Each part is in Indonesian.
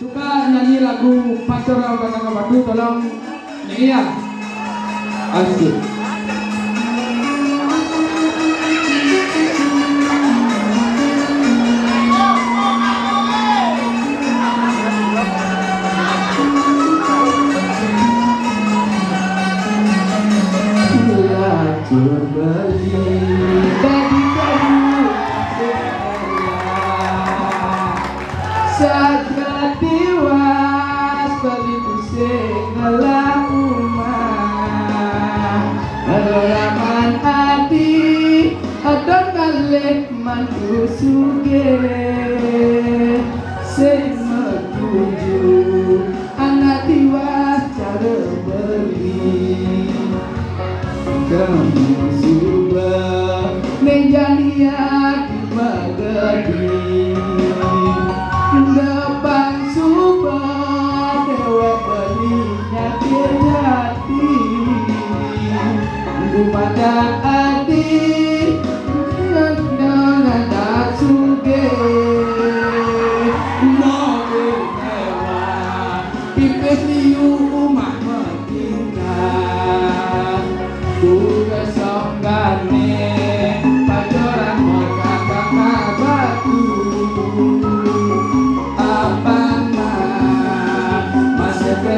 suka nyanyi lagu Pastoral Kakak Batu, tolong nyanyi ya. Asik. Berbeli dari kamu saat tiwas beli pusing ngalah umah halaman hati adon kalik mantu suge sing metuju anak tiwas cara beli kamu subah menjania di magadi depan subah dewa belinya hati gumada hati nada suge mobil mewah pipis liu umah meningkat buka songgane pacoran moga kakak batu apa mah masih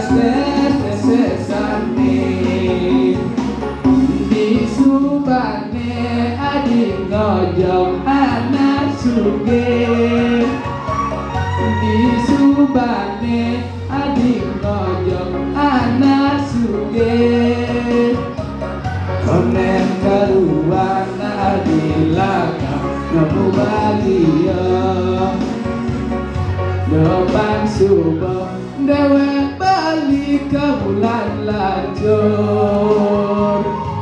sesane di subane adik ngojong anak suge di subane adik ngojong anak suge konen karuan adilaka kamu bahagia depan subah dewek balik ke bulan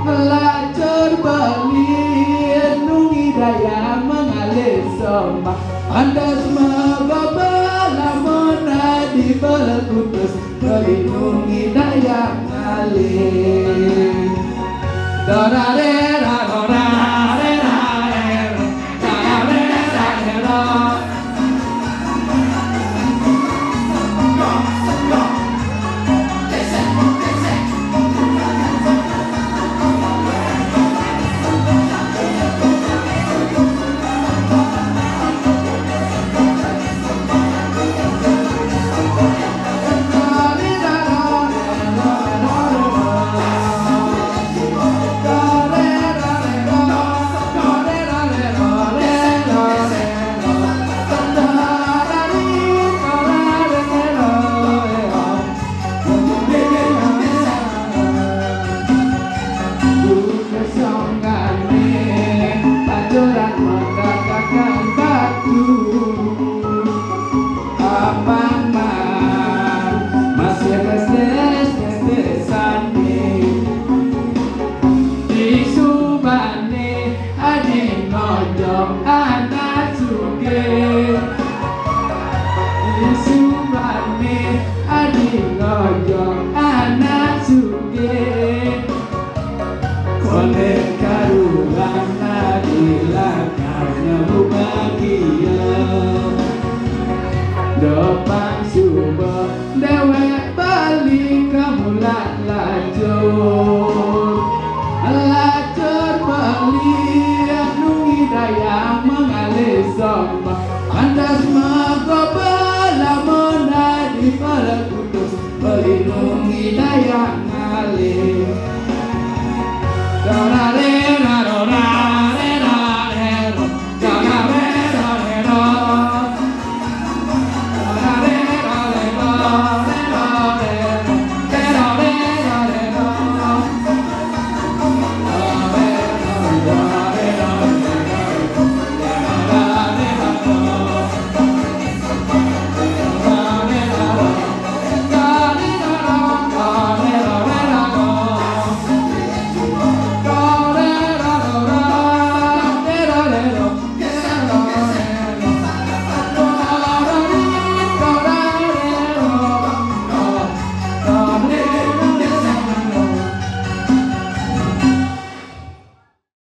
ngelacur balik nungi daya mengalir sombak anda semoga belamun di berputus melindungi daya ngalir. Depan subah dewek balik ke bulan lacur balik nungi daya mengalir sombak anda semoga belamun di pada putus melindungi daya